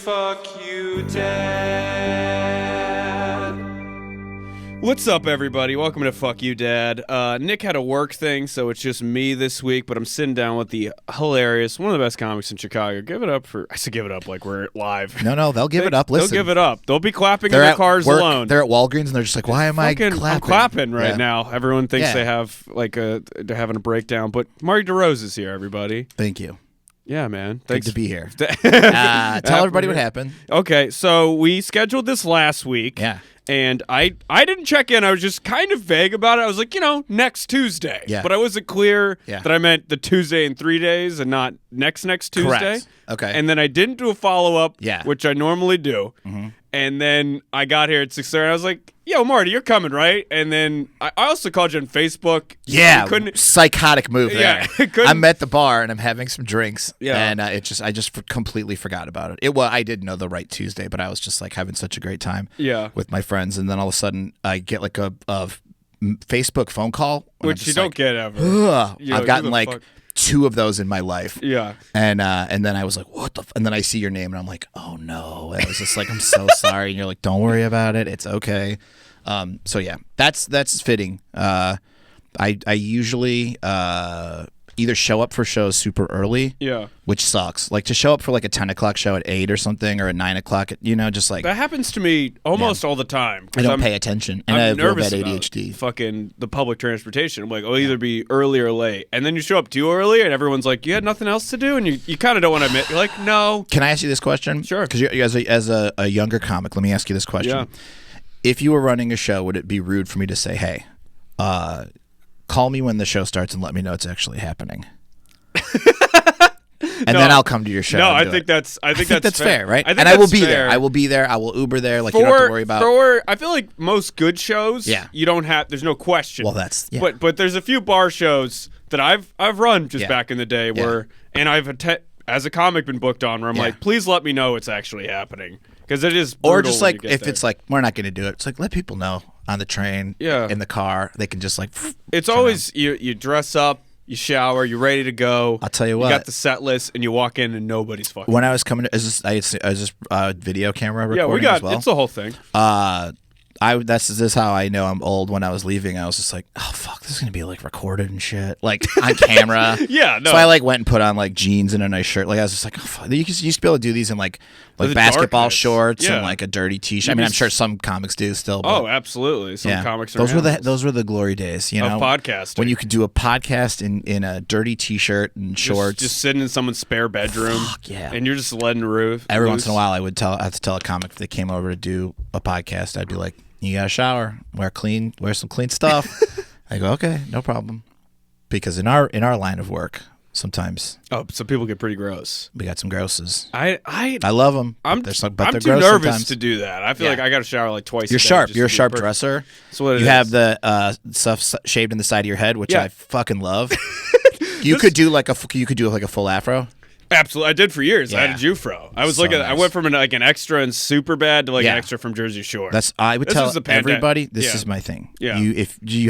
Fuck You Dad. What's up, everybody? Welcome to Fuck You Dad. Nick had a work thing, so it's just me this week, but I'm sitting down with the hilarious, one of the best comics in Chicago. Give it up for... I said give it up like we're live. No, they'll give it up. Listen. They'll give it up. They'll be clapping in their cars work, alone. They're at Walgreens, and they're just like, why am I clapping? I'm clapping right now. Everyone thinks they have, like, they're having a breakdown, but Marty DeRosa is here, everybody. Thank you. Yeah, man. Thanks. Good to be here. Tell everybody what happened. Okay, so we scheduled this last week. Yeah. And I didn't check in. I was just kind of vague about it. I was like, next Tuesday. Yeah. But I wasn't clear that I meant the Tuesday in 3 days and not next Tuesday. Correct. Okay. And then I didn't do a follow-up, which I normally do. Mm-hmm. And then I got here at 6:30. I was like, yo, Marty, you're coming, right? And then I also called you on Facebook. Yeah, psychotic move there. Yeah, I'm at the bar, and I'm having some drinks, and I just completely forgot about it. I did know the right Tuesday, but I was just like having such a great time with my friends, and then all of a sudden I get like a Facebook phone call. Which you don't get ever. I've gotten like 2 of those in my life. Yeah. And then I was like, what the and then I see your name and I'm like, oh no. And I was just like, I'm so sorry. And you're like, don't worry about it. It's okay. So yeah, that's fitting. I usually either show up for shows super early, which sucks. Like to show up for like a 10 o'clock show at 8 or something, or at 9 o'clock, just like that happens to me almost all the time. I don't pay attention, and I have real bad ADHD. About fucking the public transportation. I'm like, I'll either be early or late, and then you show up too early, and everyone's like, you had nothing else to do, and you kind of don't want to admit. You're like, no. Can I ask you this question? Sure. Because as a younger comic, let me ask you this question. Yeah. If you were running a show, would it be rude for me to say, hey, call me when the show starts and let me know it's actually happening? And then I'll come to your show. No, I think that's fair, right? And I will be there. I will be there. I will Uber there. Like you don't have to worry about. I feel like most good shows, you don't have. There's no question. Well, that's but there's a few bar shows that I've run just back in the day where, and I've as a comic been booked on where I'm like, please let me know it's actually happening, because it is. Or just like if it's like we're not going to do it, it's like let people know on the train, in the car, they can just like. It's always you dress up. You shower, you're ready to go. I'll tell you what. You got the set list, and you walk in, and nobody's fucking. When I was coming, is this video camera recording? Yeah, we got as well? It's the whole thing. This is how I know I'm old. When I was leaving, I was just like, oh fuck, this is gonna be like recorded and shit, like on camera. Yeah, no. So I like went and put on like jeans and a nice shirt. Like I was just like, oh fuck. You used to be able to do these in like basketball shorts and like a dirty t-shirt. I mean, I'm sure some comics do still. But, absolutely. Some comics. Those were the glory days. You know, of podcasting. When you could do a podcast in a dirty t-shirt and shorts, just sitting in someone's spare bedroom. Fuck yeah. And you're just letting roof. Every once in a while, I have to tell a comic if they came over to do a podcast, I'd be like, you got to shower, wear some clean stuff. I go, okay, no problem. Because in our line of work, sometimes some people get pretty gross. We got some grosses. I love them. I'm they're too gross nervous sometimes. to do that. I feel like I got to shower like twice. You're a day sharp. just You're a to sharp dresser. That's what it you is. have the stuff shaved in the side of your head, which I fucking love. You could do like a full afro. Absolutely, I did for years. I had a Jufro. I was nice. I went from an extra and super bad to an extra from Jersey Shore. I would tell everybody. This is my thing. Yeah.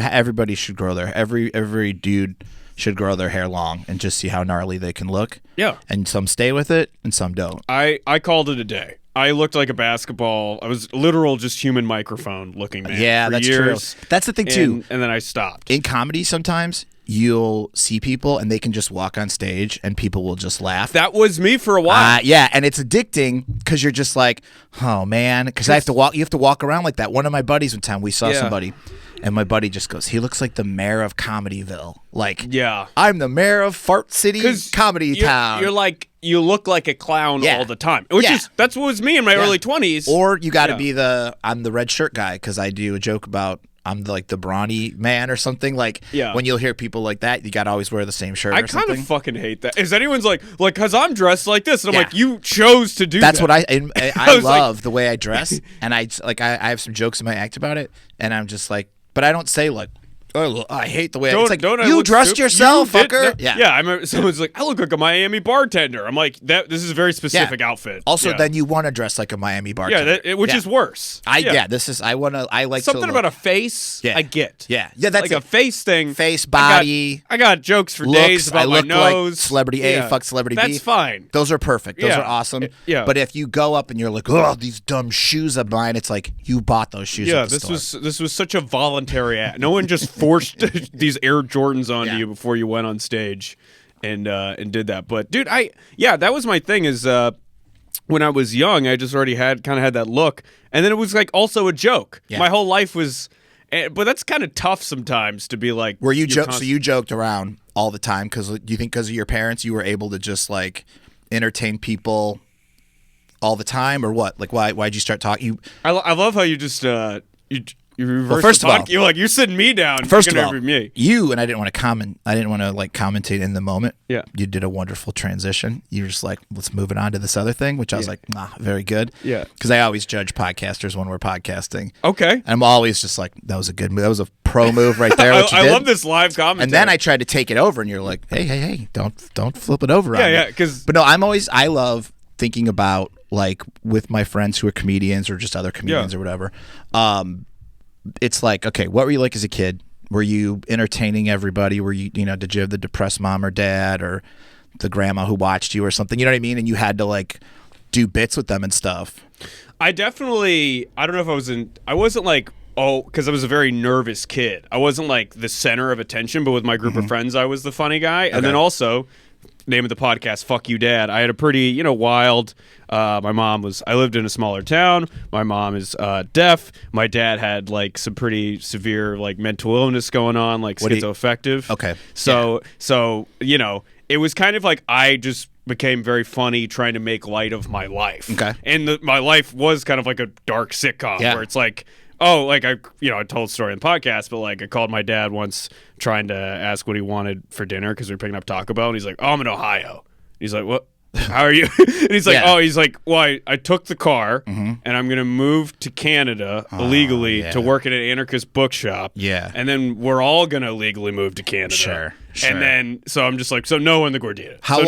Everybody should grow their every dude should grow their hair long and just see how gnarly they can look. Yeah. And some stay with it and some don't. I called it a day. I looked like a basketball. I was literal just human microphone looking man. Yeah, for that's years. true. That's the thing too. And then I stopped. In comedy, sometimes you'll see people and they can just walk on stage and people will just laugh. That was me for a while. Yeah, and it's addicting because you're just like, oh man, because you have to walk around like that. One of my buddies one time, we saw somebody, and my buddy just goes, he looks like the mayor of Comedyville. Like, I'm the mayor of Fart City Comedy Town. You're like, you look like a clown all the time, which is that's what was me in my early 20s. Or you got to be I'm the red shirt guy because I do a joke about I'm like the brawny man or something. Like when you'll hear people like that, you got to always wear the same shirt. I kind of fucking hate that. Is anyone's like, because I'm dressed like this, and I'm like, you chose to do that. That's what I love the way I dress, and I have some jokes in my act about it, and I'm just like, but I don't say like, oh, I hate the way Don't- it's like, don't I you look dressed stupid? yourself, You did- fucker. no- yeah. I remember someone's like, I look like a Miami bartender. I'm like, this is a very specific outfit. Also, yeah. then you want to dress like a Miami bartender. Which is worse. I like something to about a face. Yeah. I get. Yeah, that's like a face thing. Face, body, I got jokes for looks. days about I look my nose. like celebrity A, Yeah. fuck celebrity B. That's fine. Those are perfect. Those Yeah. are awesome. Yeah. But if you go up and you're like, oh, these dumb shoes of mine, it's like you bought those shoes. Yeah, at the this store. was such a voluntary act. No one just forced these Air Jordans onto Yeah. you before you went on stage and did that. But dude, that was my thing is when I was young, I just already had that look, and then it was like also a joke. Yeah. My whole life was, but that's kind of tough sometimes to be like. Were you so you joked around all the time because you think because of your parents you were able to just like entertain people all the time or what? Like why'd you start talking? I love how you just you reverse first the of talk. all- You're like, you're sitting me down. First you're of gonna all, interview me. you and I didn't want to comment. I didn't want to like commentate in the moment. Yeah. You did a wonderful transition. You were just like, let's move it on to this other thing, which I was like, very good. Yeah. Because I always judge podcasters when we're podcasting. Okay. And I'm always just like, that was a good move. That was a pro move right there. What you I did. love this live commentary. And then I tried to take it over, and you're like, hey, don't flip it over. Yeah, on me. yeah, 'cause- But no, I love thinking about like with my friends who are comedians or just other comedians Yeah. or whatever. It's like, okay, what were you like as a kid? Were you entertaining everybody? Were you, did you have the depressed mom or dad or the grandma who watched you or something? You know what I mean? And you had to like do bits with them and stuff. I don't know if I wasn't like, because I was a very nervous kid. I wasn't like the center of attention, but with my group of friends, I was the funny guy. And then also, name of the podcast, Fuck You Dad. I had a pretty, wild, I lived in a smaller town. My mom is deaf. My dad had like some pretty severe like mental illness going on, like schizoaffective. Okay. So, it was kind of like I just became very funny trying to make light of my life. Okay. And my life was kind of like a dark sitcom where it's like, I told a story in the podcast, but like I called my dad once trying to ask what he wanted for dinner because we were picking up Taco Bell, and he's like, "Oh, I'm in Ohio." He's like, "What? How are you?" And he's like, "Well, I took the car and I'm gonna move to Canada illegally to work at an anarchist bookshop. Yeah. And then we're all gonna illegally move to Canada. Sure. And then so I'm just like, so no in the Gordita. How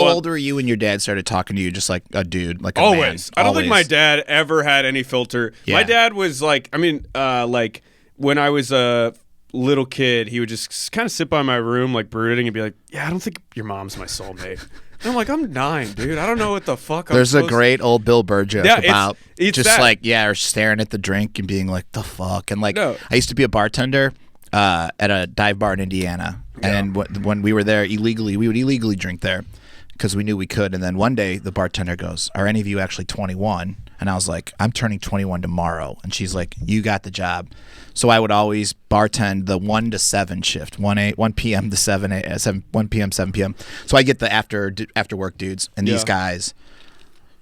old were you when your dad started talking to you? Just like a dude, like a Always. man? I don't think my dad ever had any filter. Yeah. My dad was like, like when I was a little kid, he would just kind of sit by my room, like brooding, and be like, "Yeah, I don't think your mom's my soulmate." And I'm like, I'm 9, dude. I don't know what the fuck. There's a great old Bill Burr joke about it's just that. like or staring at the drink and being like, the fuck. And like, No. I used to be a bartender at a dive bar in Indiana, and when we were there illegally, we would illegally drink there because we knew we could. And then one day the bartender goes, "Are any of you actually 21?" And I was like, "I'm turning 21 tomorrow." And she's like, "You got the job." So I would always bartend the 1 to 7 shift, 1 p.m. to 1 p.m. 7 p.m. So I get the after work dudes, and these guys,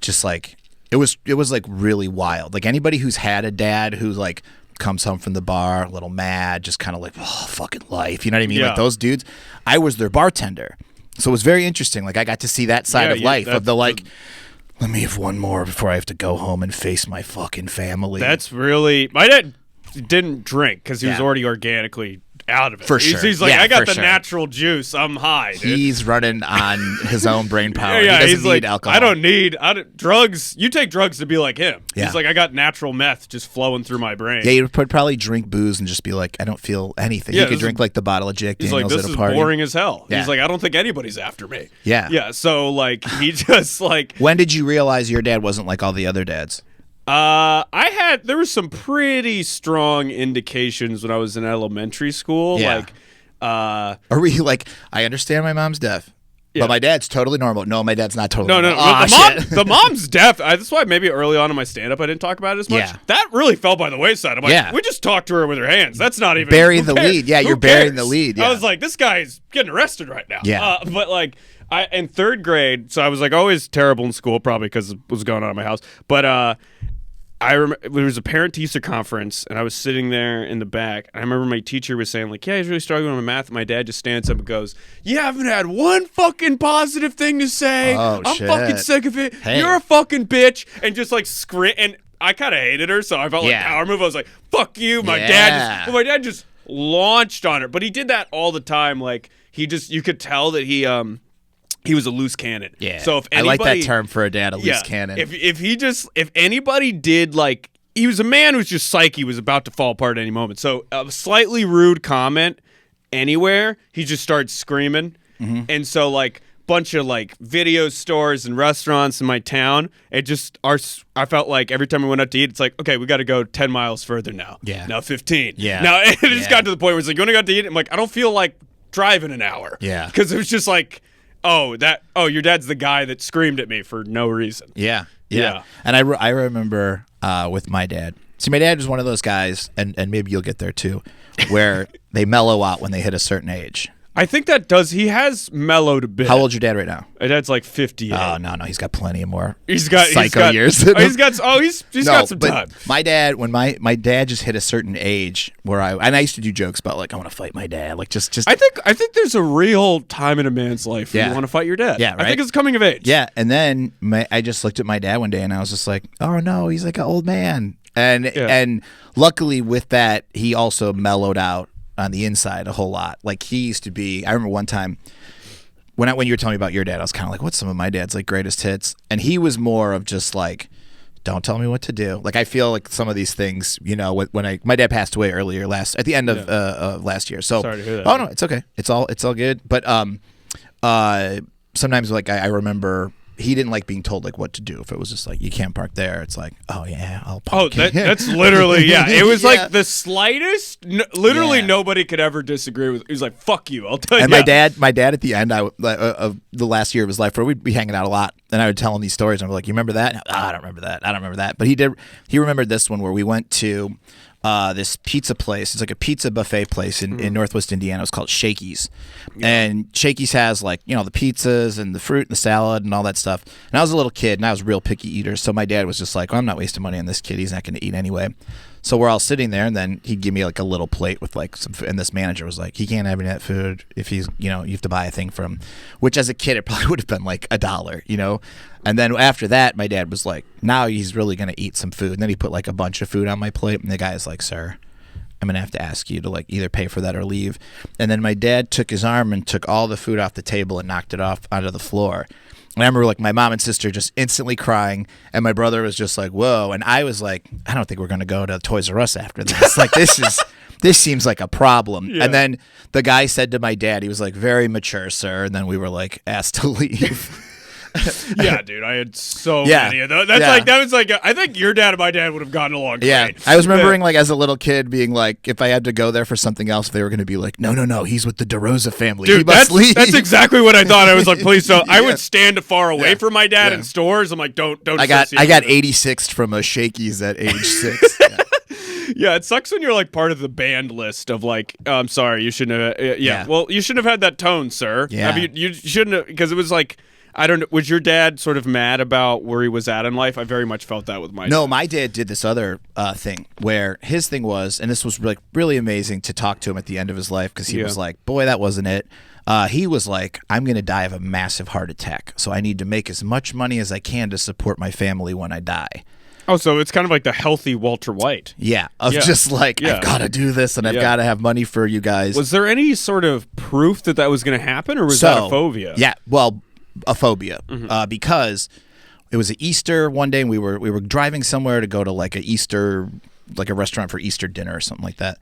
just like it was like really wild. Like anybody who's had a dad who like comes home from the bar a little mad, just kind of like, oh, fucking life, you know what I mean? Yeah. Like those dudes, I was their bartender, so it was very interesting. Like I got to see that side of life of the like. Let me have one more before I have to go home and face my fucking family. That's really my dad didn't drink because he was already organically out of it. For sure. He's like, Yeah, I got for the sure. natural juice. I'm high, dude. He's running on his own brain power. Yeah, he doesn't he's need like, alcohol. I don't need drugs. You take drugs to be like him. Yeah. He's like, I got natural meth just flowing through my brain. Yeah, he would probably drink booze and just be like, I don't feel anything. Yeah, he could drink like the bottle of Jack He's Daniels like, this at a is party. boring as hell. Yeah. He's like, I don't think anybody's after me. Yeah. Yeah. So like, he just like, When did you realize your dad wasn't like all the other dads? there was some pretty strong indications when I was in elementary school. Yeah. Like, Or were you like, I understand my mom's deaf, Yeah. but my dad's totally normal? No, my dad's not totally no, normal. the mom's deaf. That's why maybe early on in my stand-up I didn't talk about it as much. Yeah. That really fell by the wayside. I'm like, Yeah. we just talked to her with her hands. That's not even Bury who the cares? lead. Yeah, Who you're burying cares? the lead. Yeah. I was like, this guy's getting arrested right now. Yeah. But like, in 3rd grade, so I was like always terrible in school, probably because of what was going on in my house. But I remember there was a parent-teacher conference, and I was sitting there in the back. I remember my teacher was saying, like, yeah, he's really struggling with math. My dad just stands up and goes, you haven't had one fucking positive thing to say. Oh, I'm shit. fucking sick of it. Hey. You're a fucking bitch. And just, like, scream. And I kind of hated her, so I felt like Yeah. power move. I was like, fuck you. My Yeah. dad just launched on her. But he did that all the time. Like you could tell that he was a loose cannon. Yeah. So if I like anybody, that term for a dad, a loose cannon. If anybody did like, he was a man whose just psyche was about to fall apart at any moment. So a slightly rude comment anywhere, he just starts screaming. Mm-hmm. And so like bunch of like video stores and restaurants in my town, I felt like every time we went out to eat, it's like, okay, we got to go 10 miles further now. Yeah. Now 15. Yeah. Now it just got to the point where it's like, you want to go out to eat? I'm like, I don't feel like driving an hour. Yeah. Because it was just like, your dad's the guy that screamed at me for no reason. Yeah. And I remember with my dad. See, my dad was one of those guys, and maybe you'll get there too, where they mellow out when they hit a certain age. I think he has mellowed a bit. How old's your dad right now? My dad's like 58. Oh, no, he's got plenty of more psycho years. He's got some time. My dad, when my dad just hit a certain age where I used to do jokes about like, I want to fight my dad. Like just I think there's a real time in a man's life where you want to fight your dad. Yeah, right? I think it's coming of age. Yeah, and then I just looked at my dad one day and I was just like, oh no, he's like an old man. And luckily with that, he also mellowed out on the inside a whole lot. Like he used to be, I remember one time when you were telling me about your dad, I was kind of like, what's some of my dad's like greatest hits? And he was more of just like, don't tell me what to do. Like I feel like some of these things, when my dad passed away at the end of last year. So sorry to hear that. Oh no, it's okay. It's all good. But sometimes like I remember he didn't like being told like what to do. If it was just like, you can't park there, it's like, oh yeah, I'll park. Oh, that's literally, yeah. It was like the slightest, nobody could ever disagree with. He was like, fuck you, I'll tell you. And my dad at the end of the last year of his life, where we'd be hanging out a lot, and I would tell him these stories, and I'm like, you remember that? I don't remember that. But he remembered this one where we went to this pizza place. It's like a pizza buffet place in Northwest Indiana. It's called Shakey's. Yeah. And Shakey's has like, the pizzas and the fruit and the salad and all that stuff. And I was a little kid and I was a real picky eater. So my dad was just like, well, I'm not wasting money on this kid. He's not going to eat anyway. So we're all sitting there, and then he'd give me like a little plate with like some food. And this manager was like, he can't have any of that food if he's, you have to buy a thing from him. Which as a kid, it probably would have been like $1, And then after that, my dad was like, now he's really going to eat some food. And then he put like a bunch of food on my plate. And the guy's like, sir, I'm going to have to ask you to like either pay for that or leave. And then my dad took his arm and took all the food off the table and knocked it off onto the floor. And I remember like my mom and sister just instantly crying, and my brother was just like, whoa. And I was like, I don't think we're going to go to Toys R Us after this. Like this seems like a problem. Yeah. And then the guy said to my dad, he was like, very mature, sir. And then we were like asked to leave. Yeah, dude, I had so many of those. That was like, I think your dad and my dad would have gotten along great. Yeah, I was remembering like as a little kid being like, if I had to go there for something else, they were going to be like, no, he's with the DeRosa family. Dude, he must leave. That's exactly what I thought. I was like, please don't. I would stand far away from my dad in stores. I'm like, don't. I got 86d from a Shakey's at age 6. Yeah, it sucks when you're like part of the banned list of like, I'm sorry, you shouldn't have. Well, you shouldn't have had that tone, sir. Yeah. I mean, you shouldn't have, because it was like, I don't know. Was your dad sort of mad about where he was at in life? I very much felt that with my dad. No, my dad did this other thing where his thing was, and this was like really amazing to talk to him at the end of his life, because he was like, boy, that wasn't it. He was like, I'm going to die of a massive heart attack, so I need to make as much money as I can to support my family when I die. Oh, so it's kind of like the healthy Walter White. Yeah, just like, I've got to do this, and I've got to have money for you guys. Was there any sort of proof that was going to happen, or was that a phobia? Yeah, well, a phobia, because it was an Easter one day, and we were driving somewhere to go to like a restaurant for Easter dinner or something like that.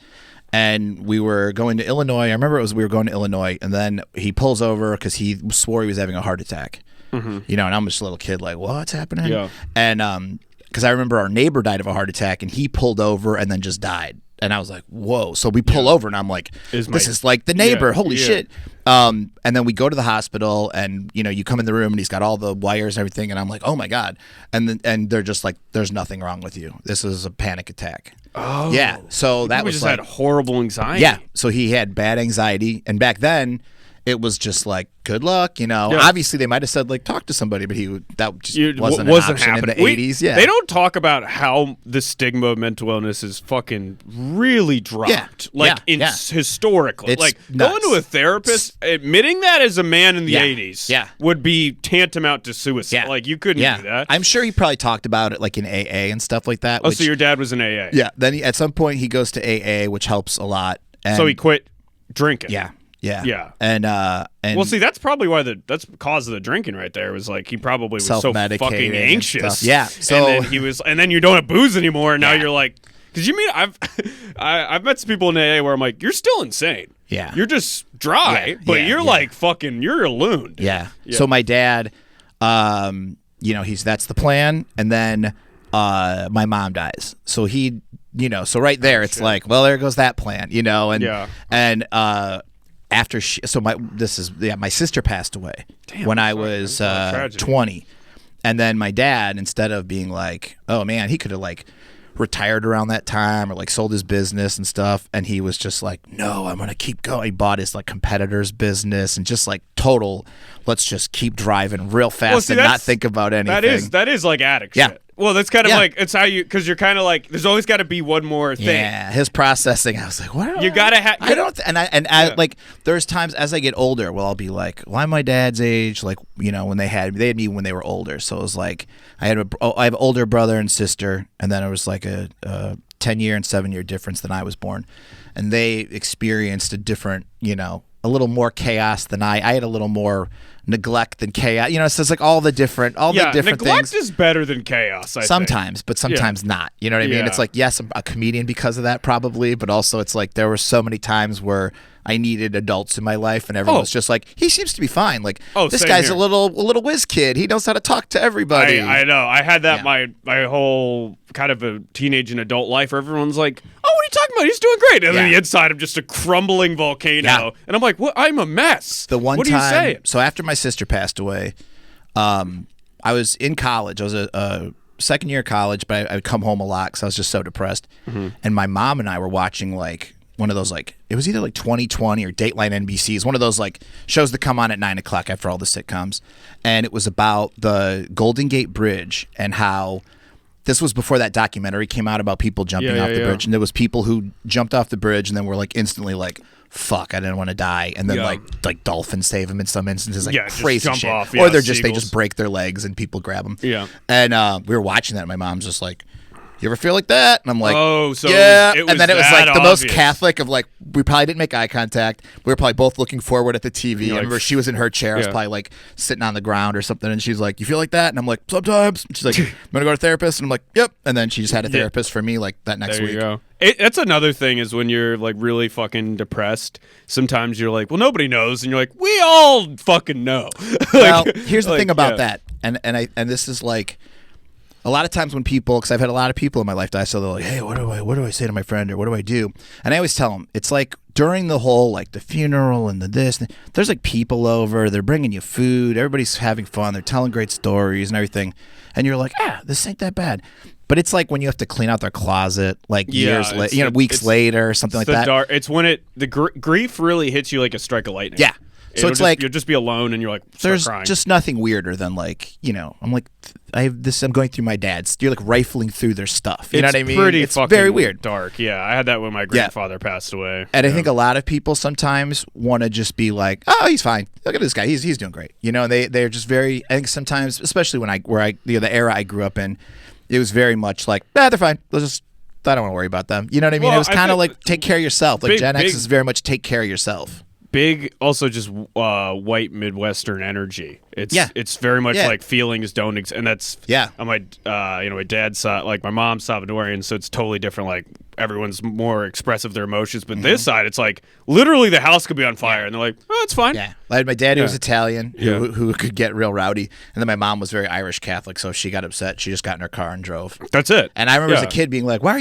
And we were going to Illinois. I remember we were going to Illinois, and then he pulls over because he swore he was having a heart attack. And I'm just a little kid like, what's happening? Yeah. And because I remember our neighbor died of a heart attack, and he pulled over and then just died. And I was like, whoa. So we pull over, and I'm like, this is like the neighbor. Holy shit. And then we go to the hospital, and, you come in the room, and he's got all the wires and everything. And I'm like, oh, my God. And they're just like, there's nothing wrong with you. This is a panic attack. Oh. Yeah. So that was just like, had horrible anxiety. Yeah. So he had bad anxiety. And back then, it was just like, good luck, Obviously, they might have said, like, talk to somebody, but that just wasn't an option happening in the 80s. Yeah. They don't talk about how the stigma of mental illness is fucking really dropped. Historically. It's like, nuts. going to a therapist, admitting that as a man in the 80s would be tantamount to suicide. Yeah. Like, you couldn't do that. I'm sure he probably talked about it, like, in AA and stuff like that. Oh, so your dad was in AA. Yeah. Then at some point, he goes to AA, which helps a lot. And, so he quit drinking. Yeah. Yeah. And well, see, that's probably why that's the cause of the drinking right there. Was like he probably was so fucking anxious. Yeah. So and then you don't have booze anymore. And now Yeah. you're like, because you mean I've met some people in AA where I'm like, you're still insane. Yeah. You're just dry, but you're like fucking, you're a loon. Yeah. So my dad, that's the plan, and then my mom dies. So he, so right there, it's like, well, there goes that plan, and after my sister passed away when I was 20, and then my dad, instead of being like, oh man, he could have like retired around that time or like sold his business and stuff, and he was just like, no, I'm gonna keep going. He bought his like competitor's business and just like total, let's just keep driving real fast and not think about anything. That is like addict shit. Well, that's kind of like, it's how you, because you're kind of like, there's always got to be one more thing. Yeah, his processing, I was like, what? You got to have. I don't, I like, there's times as I get older, well, I'll be like, well, I'm my dad's age, like, when they had me when they were older. So it was like, I have an older brother and sister, and then it was like a 10-year and 7-year difference than I was born. And they experienced a different, a little more chaos than I had a little more neglect than chaos. So it's like all the different neglect things. is better than chaos, I sometimes, think. But sometimes not. You know what I mean? Yeah. It's like, yes, I'm a comedian because of that probably, but also it's like there were so many times where I needed adults in my life, and everyone was just like, he seems to be fine. Like, this guy's here. a little whiz kid. He knows how to talk to everybody. I know. I had that my whole kind of a teenage and adult life where everyone's like, oh, what are you talking about? He's doing great. And then the inside, I'm just a crumbling volcano. Yeah. And I'm like, what? I'm a mess. What are you saying? So after my sister passed away, I was in college. I was a second year of college, but I would come home a lot because I was just so depressed. Mm-hmm. And my mom and I were watching like one of those, like, it was either like 2020 or Dateline NBC's, one of those like shows that come on at 9 o'clock after all the sitcoms. And it was about the Golden Gate Bridge and how this was before that documentary came out about people jumping off the bridge. And there was people who jumped off the bridge and then were like instantly like, fuck, I didn't want to die. And then like dolphins save them in some instances, like crazy just shit. off. Or they just break their legs and people grab them. Yeah. And we were watching that and my mom's just like, you ever feel like that? And I'm like, oh, so yeah. It was and then it was that like the most obvious. Catholic of like, we probably didn't make eye contact. We were probably both looking forward at the TV. I remember she was in her chair. I was probably like sitting on the ground or something. And she's like, you feel like that? And I'm like, sometimes. And she's like, I'm going to go to a therapist. And I'm like, yep. And then she just had a therapist for me like that next week. There you go. That's another thing is when you're like really fucking depressed, sometimes you're like, well, nobody knows. And you're like, we all fucking know. Well, here's the thing about that. And this is like, a lot of times when people, because I've had a lot of people in my life die, so they're like, hey, what do I say to my friend or what do I do? And I always tell them, it's like during the whole, like the funeral and the this, there's like people over, they're bringing you food, everybody's having fun, they're telling great stories and everything. And you're like, this ain't that bad. But it's like when you have to clean out their closet, like years later, weeks later or something like that. It's when the grief really hits you like a strike of lightning. Yeah. So it's like you'll just be alone and you're like, there's crying. Just nothing weirder than like, I'm like, I'm going through my dad's. You're like rifling through their stuff. You know what I mean? Pretty it's fucking very weird. Dark. Yeah, I had that when my grandfather passed away. And I think a lot of people sometimes want to just be like, oh, he's fine. Look at this guy. He's doing great. And they're just very. I think sometimes, especially the era I grew up in, it was very much like, they're fine. I don't want to worry about them. You know what I mean? Well, it was kind of like take care of yourself. Like Gen X is very much take care of yourself. Big, also just white Midwestern energy. It's very much like feelings don't exist, and that's on my my dad's side, like my mom's Salvadorian, so it's totally different. Like everyone's more expressive of their emotions, but this side, it's like literally the house could be on fire, and they're like, oh, it's fine. Yeah, I had my dad who was Italian, who could get real rowdy, and then my mom was very Irish Catholic, so if she got upset, she just got in her car and drove. That's it. And I remember as a kid being like, where are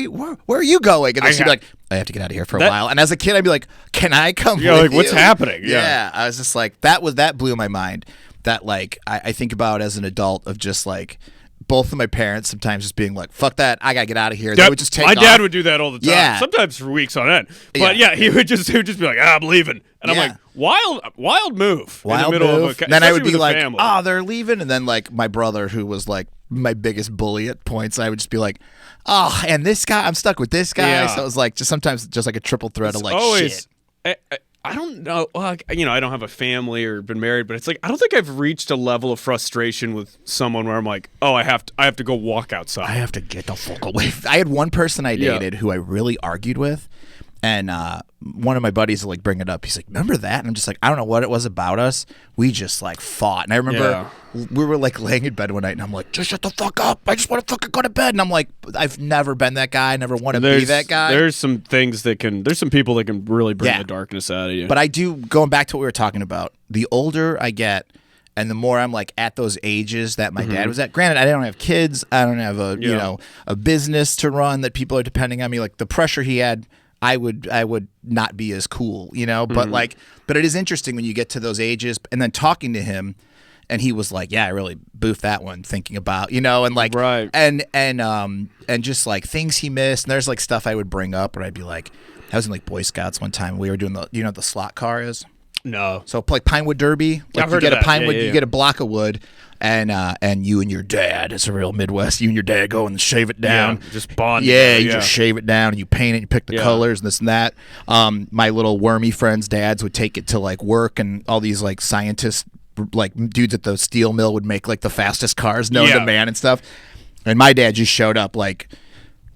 you going? And then she'd be like, I have to get out of here for a while. And as a kid, I'd be like, can I come with like, you? What's happening? Yeah, I was just like, that blew my mind. That like I think about as an adult of just like both of my parents sometimes just being like, fuck that, I gotta get out of here. They would just take off. My dad would do that all the time. Yeah. Sometimes for weeks on end. But he would just be like, I'm leaving. And I'm like, wild move. Wild in the middle move. Of then I would be like, family. they're leaving. And then like my brother, who was like my biggest bully at points, I would just be like, and this guy, I'm stuck with this guy. So it was like just sometimes just like a triple threat of like always, shit. I don't know. Well, I don't have a family or been married, but it's like I don't think I've reached a level of frustration with someone where I'm like, oh, I have to go walk outside. I have to get the fuck away. I had one person I dated who I really argued with, And one of my buddies will like bring it up. He's like, "Remember that?" And I'm just like, "I don't know what it was about us. We just like fought." And I remember we were like laying in bed one night, and I'm like, "Just shut the fuck up! I just want to fucking go to bed." And I'm like, "I've never been that guy. I never want to be that guy." There's some things that can. There's some people that can really bring the darkness out of you. But I do. Going back to what we were talking about, the older I get, and the more I'm like at those ages that my dad was at. Granted, I don't have kids. I don't have a business to run that people are depending on me. Like the pressure he had. I would not be as cool, but it is interesting when you get to those ages and then talking to him and he was like, yeah, I really boofed that one thinking about, and like, right. And just like things he missed. And there's like stuff I would bring up where I'd be like, I was in like Boy Scouts one time. We were doing the slot car is. No. So like Pinewood Derby, like I've heard you get of a that. pinewood, Yeah. you get a block of wood, and you and your dad. It's a real Midwest. You and your dad go and shave it down. Yeah, just bond. Yeah, you just shave it down and you paint it. You pick the colors and this and that. My little wormy friends' dads would take it to like work, and all these like scientists, like dudes at the steel mill, would make like the fastest cars known to man and stuff. And my dad just showed up like.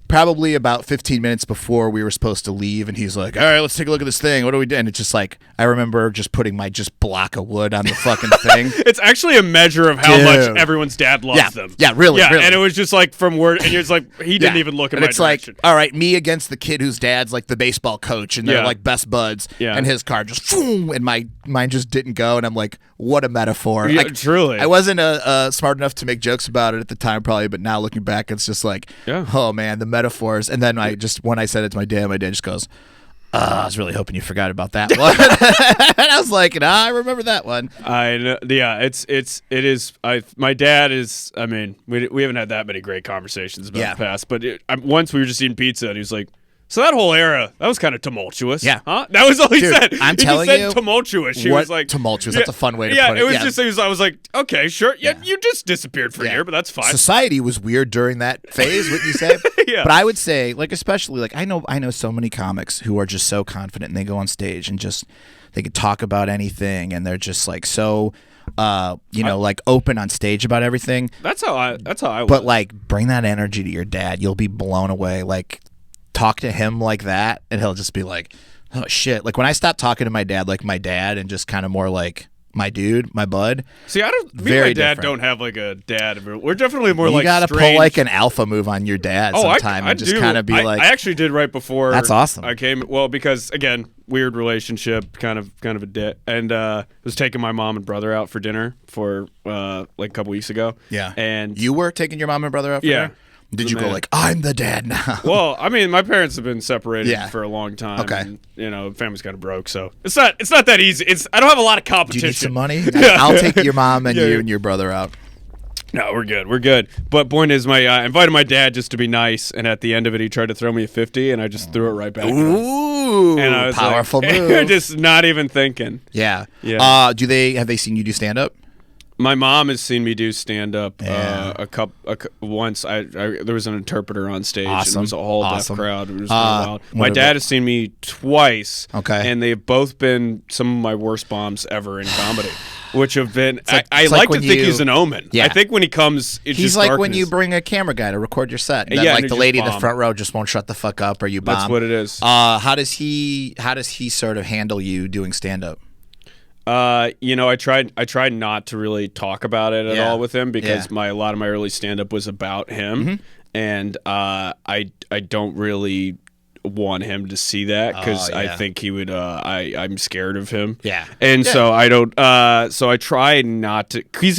Probably about 15 minutes before we were supposed to leave, and he's like, all right, let's take a look at this thing. What do we do? And it's just like, I remember just putting my block of wood on the fucking thing. It's actually a measure of how much everyone's dad loves them. Yeah, really. And it was just like from word, and it's like, he didn't even look in my direction. Like, all right, me against the kid whose dad's like the baseball coach, and they're like best buds, and his car just, boom, and mine just didn't go, and I'm like, what a metaphor. Yeah, truly. I wasn't smart enough to make jokes about it at the time, probably, but now looking back, it's just like, oh man, the metaphors. And then when I said it to my dad just goes, I was really hoping you forgot about that one. And I was like, I remember that one. I know. Yeah, it is. My dad is. I mean, we haven't had that many great conversations about the past, but once we were just eating pizza, and he was like, so that whole era, that was kind of tumultuous. Yeah. Huh? That was all he said. I'm he telling just said you. Tumultuous. He was like. Tumultuous. That's a fun way to put it. Yeah, it was just, I was like, okay, sure. Yeah, you just disappeared for a year, but that's fine. Society was weird during that phase, wouldn't you say? Yeah. But I would say, like, especially, like, I know so many comics who are just so confident and they go on stage and just, they can talk about anything and they're just, like, so, like, open on stage about everything. That's how I was. But, like, bring that energy to your dad. You'll be blown away. Like, talk to him like that and he'll just be like, oh shit. Like when I stopped talking to my dad like my dad and just kind of more like my dude, my bud. See, me and my dad don't have like a dad. We're definitely more like you gotta strange. pull like an alpha move on your dad sometime and just kind of be like. I actually did right before. That's awesome. I came because again, weird relationship, kind of a dick, and was taking my mom and brother out for dinner for like a couple weeks ago. Yeah, and you were taking your mom and brother out for dinner? Did you go like, I'm the dad now? Well, I mean, my parents have been separated for a long time. Okay. And, family's kind of broke, so it's not that easy. I don't have a lot of competition. Do you need some money? I'll take your mom and you and your brother out. No, we're good. But point is, I invited my dad just to be nice, and at the end of it, he tried to throw me a 50, and I just threw it right back. Ooh, and I was powerful like, move. Just not even thinking. Yeah. Yeah. Have they seen you do stand up? My mom has seen me do stand up once. There was an interpreter on stage. Awesome. And it was a whole deaf crowd. It was really wild. My what dad has seen me twice. Okay. And they've both been some of my worst bombs ever in comedy, which have been. I like like to when think you- he's an omen. Yeah. I think when he comes, it's He's just like darkness. when you bring a camera guy to record your set. And then, and like you the just lady in the bomb. front row just won't shut the fuck up, or you bomb. That's what it is. How does he sort of handle you doing stand up? I tried not to really talk about it at all with him because a lot of my early stand up was about him, and I don't really want him to see that because I think he would. I'm scared of him. Yeah, and so I don't. So I try not to because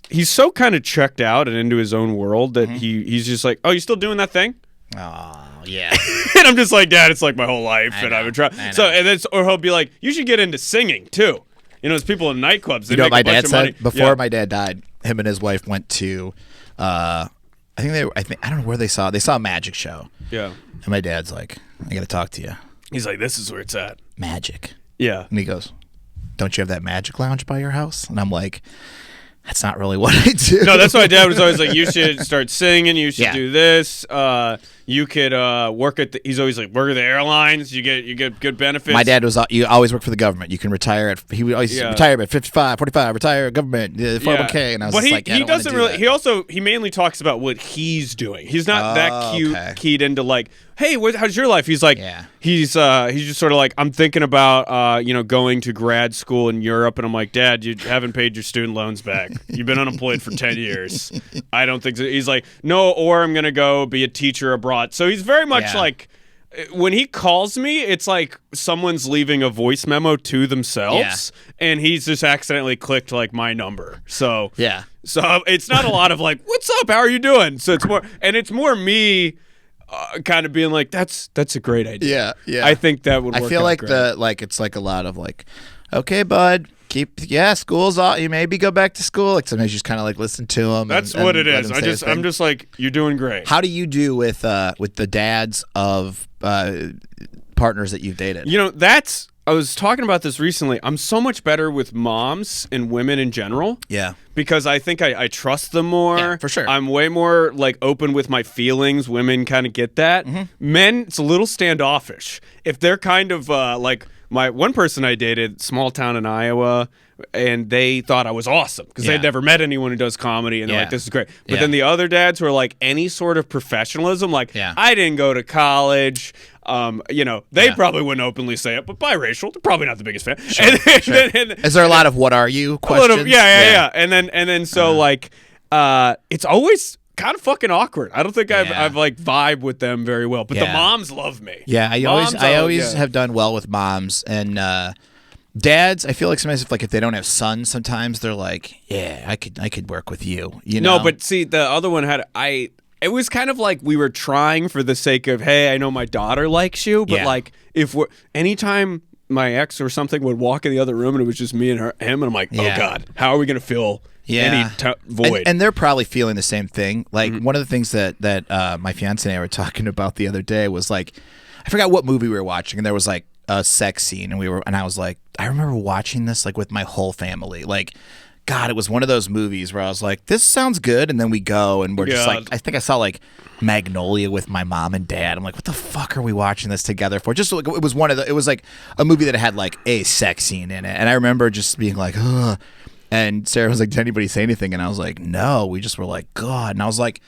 he's so kind of checked out and into his own world that he's just like, oh, you still doing that thing? Oh yeah. And I'm just like, Dad, it's like my whole life, I and I know, would try. I know. So and then or he'll be like, you should get into singing too. There's people in nightclubs. They You know make what my a bunch dad of said money. before my dad died. Him and his wife went to, I don't know where they saw a magic show. Yeah. And my dad's like, I got to talk to you. He's like, this is where it's at. Magic. Yeah. And he goes, don't you have that magic lounge by your house? And I'm like, that's not really what I do. No, that's why Dad was always like, you should start singing. You should do this. You could work at he's always like, work at the airlines. You get good benefits. My dad was, you always work for the government. You can retire he would always retire at 55, 45, retire government, 401k. And I was just like, he doesn't really, he mainly talks about what he's doing. He's not that keyed into like, hey, how's your life? He's like, he's just sort of like, I'm thinking about, going to grad school in Europe. And I'm like, Dad, you haven't paid your student loans back. You've been unemployed for 10 years. I don't think so. He's like, no, or I'm going to go be a teacher abroad. So he's very much like, when he calls me, it's like someone's leaving a voice memo to themselves, and he's just accidentally clicked like my number. So so it's not a lot of like, what's up? How are you doing? So it's more me kind of being like, that's a great idea. Yeah. I think that would work. I feel like great. it's like a lot of like, okay, bud, school's off. You maybe go back to school. Like sometimes you just kind of like listen to them. That's what it is. I'm just like, you're doing great. How do you do with the dads of partners that you've dated? I was talking about this recently. I'm so much better with moms and women in general. Yeah. Because I think I trust them more. Yeah, for sure. I'm way more like open with my feelings. Women kind of get that. Mm-hmm. Men, it's a little standoffish. If they're kind of like my one person I dated, small town in Iowa, and they thought I was awesome because they'd never met anyone who does comedy, and they're like, this is great. But then the other dads who are like any sort of professionalism, like I didn't go to college. They probably wouldn't openly say it, but biracial, they're probably not the biggest fan. Sure, is there a lot of what are you questions? Yeah. And then so like it's always kind of fucking awkward. I don't think I've like vibe with them very well, but the moms love me. Yeah, I always have done well with moms and dads. I feel like sometimes if they don't have sons, sometimes they're like, yeah, I could work with you. No, but see, the other one it was kind of like we were trying for the sake of, hey, I know my daughter likes you, but like if anytime my ex or something would walk in the other room and it was just me and him, and I'm like, oh God, how are we gonna fill any void? And they're probably feeling the same thing. Like one of the things that my fiance and I were talking about the other day was like, I forgot what movie we were watching, and there was like a sex scene, and I was like, I remember watching this like with my whole family, like. God, it was one of those movies where I was like, this sounds good. And then we go and we're just like, I think I saw like Magnolia with my mom and dad. I'm like, what the fuck are we watching this together for? Just like, it was like a movie that had like a sex scene in it. And I remember just being like, ugh. And Sarah was like, did anybody say anything? And I was like, no, we just were like, God. And I was like,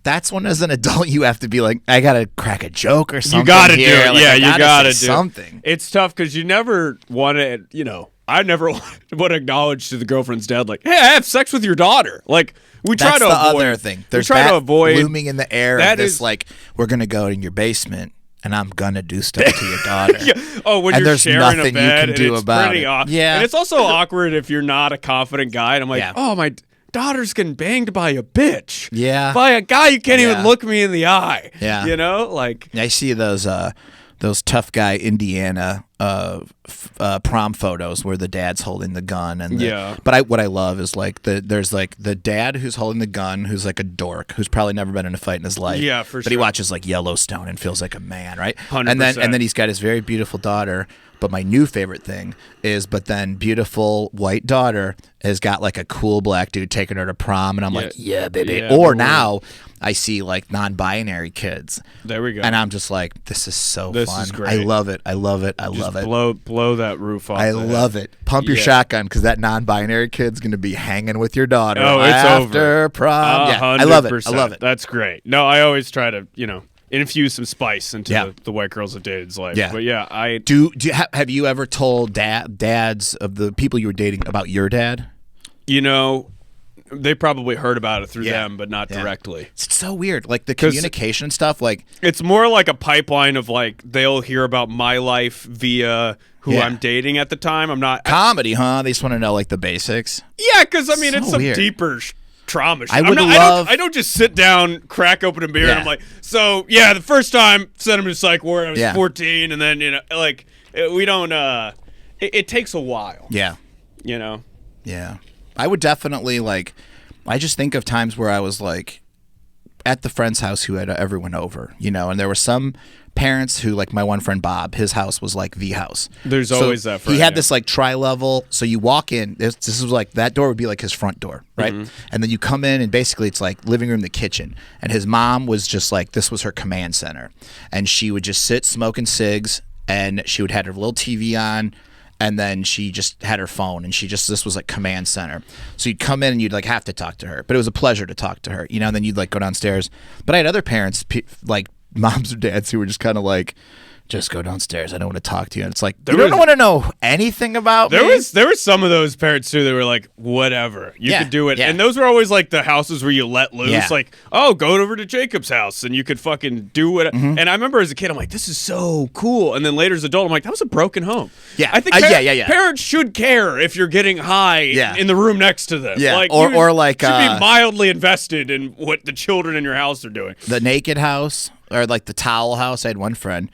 that's when as an adult you have to be like, I got to crack a joke or something. You got to do it. Like, you got to do something. It's tough because you never want to, I never want to acknowledge to the girlfriend's dad, like, hey, I have sex with your daughter. Like, we try to avoid. That's the other thing. There's try to avoid looming in the air of this, like, we're going to go in your basement and I'm going to do stuff to your daughter. Oh, when you're sharing a bed, you can do about it. Yeah. And it's also awkward if you're not a confident guy. And I'm like, oh, my daughter's getting banged by a bitch. Yeah. By a guy who can't even look me in the eye. Yeah. Like. I see those tough guy Indiana prom photos where the dad's holding the gun but what I love is like there's like the dad who's holding the gun who's like a dork who's probably never been in a fight in his life, for but he watches like Yellowstone and feels like a man, right? 100%. and then he's got his very beautiful daughter. But my new favorite thing is, but then beautiful white daughter has got like a cool black dude taking her to prom, and I'm like, yeah, baby. Now I see like non-binary kids. There we go. And I'm just like, this is so fun. This is great. I love it. I love it. I love it. Blow that roof off. I love it. Pump your shotgun because that non-binary kid's gonna be hanging with your daughter. Oh, it's after over. Prom. Yeah, I love it. I love it. That's great. No, I always try to infuse some spice into the white girls of dated's life. Yeah. But yeah, I have you ever told dads of the people you were dating about your dad? They probably heard about it through them, but not directly. It's so weird. Like the communication and stuff, like it's more like a pipeline of like they'll hear about my life via who I'm dating at the time. I'm not comedy, huh? They just want to know like the basics. Yeah, because I mean it's some deeper trauma. I don't just sit down, crack open a beer, and I'm like, so the first time sent him to psych ward. I was 14, and then we don't. It takes a while. Yeah. Yeah. I would definitely I just think of times where I was like at the friend's house who had everyone over, and there were some parents who, like my one friend Bob, his house was like the house. There's always that friend. He had this like tri-level, so you walk in, this was like, that door would be like his front door, right? And then you come in and basically it's like living room to kitchen. And his mom was just like, this was her command center. And she would just sit smoking cigs, and she would have her little TV on, and then she just had her phone, and this was like command center. So you'd come in and you'd like have to talk to her, but it was a pleasure to talk to her, you know, and then you'd like go downstairs. But I had other parents, like moms or dads, who were just kind of like, just go downstairs, I don't want to talk to you. And it's like, you don't want to know anything about me. There were some of those parents too that were like, whatever, you could do it. Yeah. And those were always like the houses where you let loose, like, oh, go over to Jacob's house and you could fucking do what. And I remember as a kid, I'm like, this is so cool. And then later as an adult, I'm like, that was a broken home. Yeah. I think parents should care if you're getting high in the room next to them. Yeah. Like, or like should be mildly invested in what the children in your house are doing. The naked house, or like the towel house. I had one friend,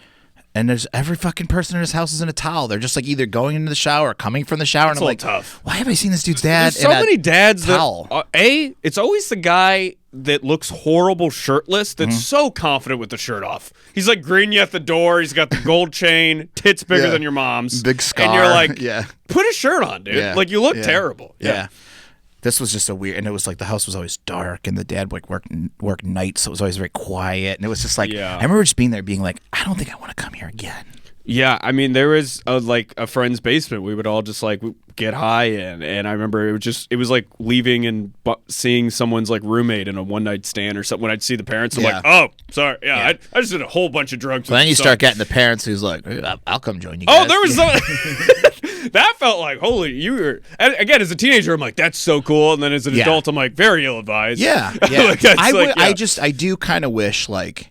and there's every fucking person in his house is in a towel. They're just like either going into the shower or coming from the shower. That's and I'm like, tough. Why have I seen this dude's dad? There's so many dads towel? that it's always the guy that looks horrible shirtless that's so confident with the shirt off. He's like greeting you at the door. He's got the gold chain, tits bigger than your mom's, big scar, and you're like, put a shirt on, dude. Yeah. Like you look terrible. Yeah. This was just a weird, and it was like the house was always dark, and the dad like worked nights, so it was always very quiet, and it was just like I remember just being there, being like, I don't think I want to come here again. Yeah, I mean, there was like a friend's basement. We would all just like get high in, and I remember it was like leaving and seeing someone's like roommate in a one night stand or something. When I'd see the parents, I'm like, oh, sorry, I just did a whole bunch of drugs. But then you start getting the parents who's like, I'll come join you guys. Oh, there was that felt like holy. And again, as a teenager, I'm like, that's so cool, and then as an adult, I'm like, very ill advised. Yeah, I do kind of wish like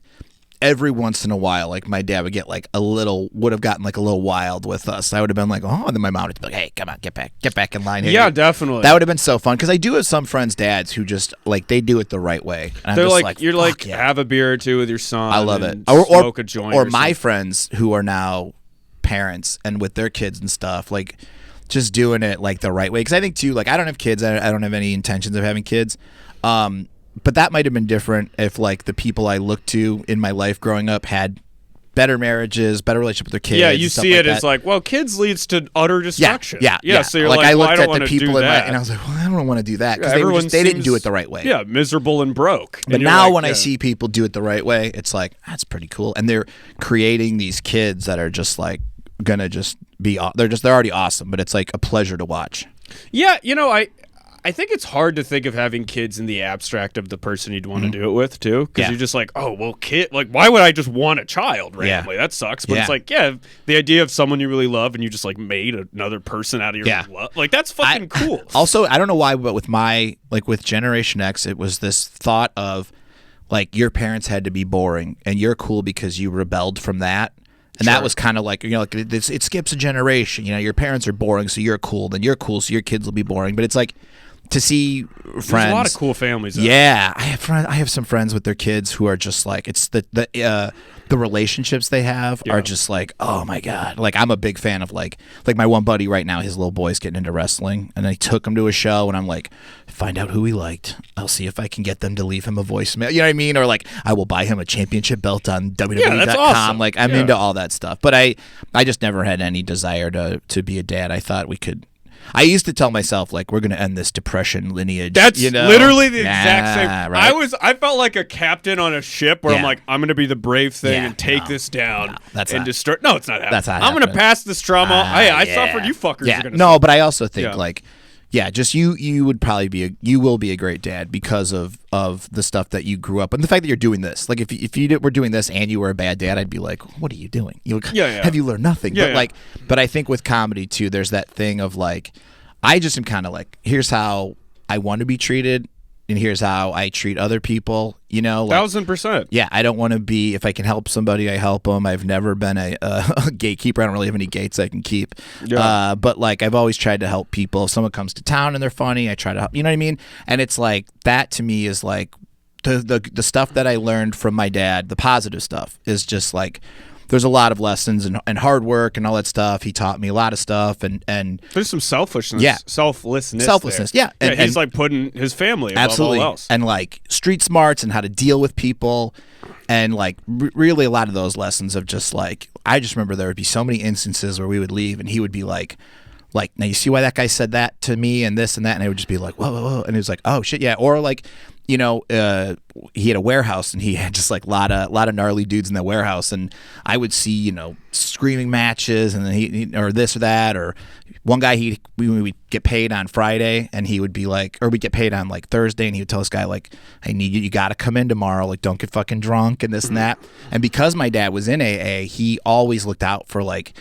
every once in a while, like my dad would get like would have gotten like a little wild with us. I would have been like, oh, and then my mom would be like, hey, come on, get back in line here. Yeah, definitely. That would have been so fun, because I do have some friends' dads who just like they do it the right way. And they're I'm like, you're like, have a beer or two with your son. I love it. Smoke a joint. Or my friends who are now parents and with their kids and stuff, like just doing it like the right way. Because I think too, like I don't have kids. I don't have any intentions of having kids. But that might have been different if like the people I looked to in my life growing up had better marriages, better relationship with their kids. Yeah, you see it as like, well, kids leads to utter destruction. Yeah. So you're like I looked at the people in and I was like, well, I don't want to do that, because they didn't do it the right way. Yeah, miserable and broke. But now when I see people do it the right way, it's like, that's pretty cool. And they're creating these kids that are just like gonna just be, they're already awesome, but it's like a pleasure to watch. Yeah, I think it's hard to think of having kids in the abstract of the person you'd want to do it with too, because you're just like, oh well, kid, like why would I just want a child randomly? That sucks. But it's like, the idea of someone you really love and you just like made another person out of your love, like that's fucking cool. Also, I don't know why, but with with Generation X, it was this thought of like your parents had to be boring and you're cool because you rebelled from that. And that was kind of like, like it skips a generation. Your parents are boring, so you're cool. Then you're cool, so your kids will be boring. But it's like to see friends. There's a lot of cool families. Yeah, I have some friends with their kids who are just like, it's the relationships they have are just like, oh my god. Like I'm a big fan of like my one buddy right now. His little boy's getting into wrestling, and I took him to a show, and I'm like, find out who he liked. I'll see if I can get them to leave him a voicemail. You know what I mean? Or like I will buy him a championship belt on WWE.com. That's awesome. Like I'm into all that stuff. But I just never had any desire to be a dad. I thought I used to tell myself, like, we're going to end this depression lineage. That's literally the exact same. Right? I felt like a captain on a ship where I'm like, I'm going to be the brave thing and take this down and destroy. No, it's not happening. That's not I'm going to pass this trauma. I suffered. You fuckers are going to No, but I also think, like, just you would probably you will be a great dad because of the stuff that you grew up and the fact that you're doing this. Like if you were doing this and you were a bad dad, I'd be like, what are you doing? Have you learned nothing? But I think with comedy too, there's that thing of like, I just am kind of like, here's how I want to be treated, and here's how I treat other people. Like, 1000%. Yeah, I don't want to be, if I can help somebody, I help them. I've never been a gatekeeper. I don't really have any gates I can keep. Yeah. But like, I've always tried to help people. If someone comes to town and they're funny, I try to help. You know what I mean? And it's like, that to me is like, the stuff that I learned from my dad, the positive stuff, is just like, there's a lot of lessons and hard work and all that stuff. He taught me a lot of stuff, and there's some selfishness, selflessness. Yeah, and he's like putting his family above all else, and like street smarts and how to deal with people, And like really a lot of those lessons of just like, I just remember there would be so many instances where we would leave and he would be like, now you see why that guy said that to me and this and that, and I would just be like, whoa, whoa, whoa. And it was like, oh shit, yeah. Or like, he had a warehouse and he had just like a lot of gnarly dudes in the warehouse, and I would see, screaming matches, and then he or this or that, or one guy we would get paid on Friday and he would be like, or we'd get paid on like Thursday, and he would tell this guy like, I need you got to come in tomorrow, like don't get fucking drunk and this and that. And because my dad was in AA, he always looked out for like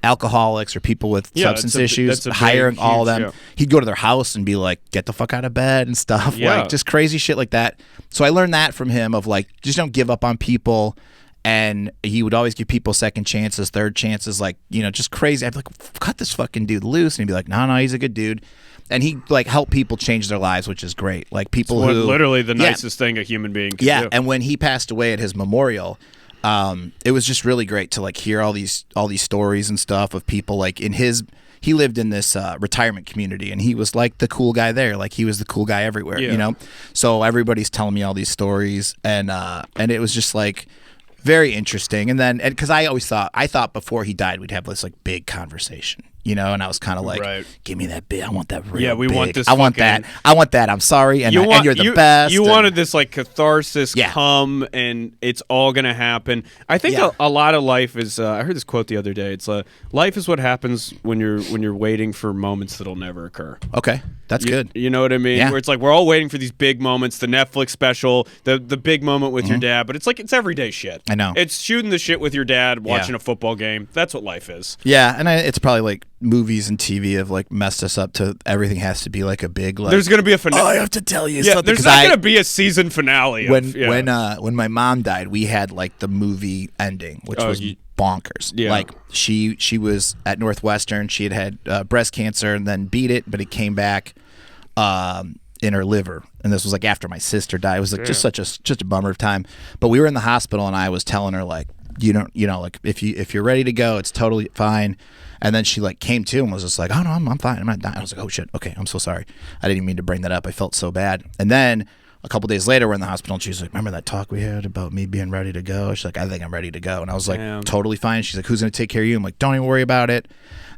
alcoholics or people with substance issues, hiring all of them. Yeah. He'd go to their house and be like, get the fuck out of bed and stuff. Yeah. Like just crazy shit like that. So I learned that from him of like, just don't give up on people. And he would always give people second chances, third chances, like, just crazy. I'd be like, cut this fucking dude loose. And he'd be like, no, he's a good dude. And he like helped people change their lives, which is great. Like people who literally the nicest thing a human being can do. And when he passed away at his memorial, it was just really great to like hear all these stories and stuff of people like he lived in this retirement community, and he was like the cool guy there, like he was the cool guy everywhere, So everybody's telling me all these stories, and it was just like very interesting. And then because I thought before he died we'd have this like big conversation. And I was kind of like, give me that big. I want that real Yeah, we big. want this. I want that. I'm sorry, and you're the best. You wanted this like catharsis come, and it's all gonna happen. I think a lot of life is. I heard this quote the other day. It's life is what happens when you're waiting for moments that'll never occur. Okay, that's good. You know what I mean? Yeah. Where it's like we're all waiting for these big moments, the Netflix special, the big moment with your dad, but it's like it's everyday shit. I know. It's shooting the shit with your dad, watching a football game. That's what life is. Yeah, and it's probably like movies and TV have like messed us up to everything has to be like a big like. There's gonna be a finale. Oh, I have to tell you something. There's not gonna be a season finale. When my mom died, we had like the movie ending, which was bonkers. Yeah. Like she was at Northwestern. She had breast cancer and then beat it, but it came back in her liver. And this was like after my sister died. It was like just such a bummer of time. But we were in the hospital, and I was telling her like, like if you're ready to go, it's totally fine. And then she like came to and was just like, oh no, I'm fine. I'm not dying. I was like, oh shit. Okay. I'm so sorry. I didn't even mean to bring that up. I felt so bad. And then a couple days later, we're in the hospital, and she's like, remember that talk we had about me being ready to go? She's like, I think I'm ready to go. And I was like, totally fine. She's like, who's going to take care of you? I'm like, don't even worry about it.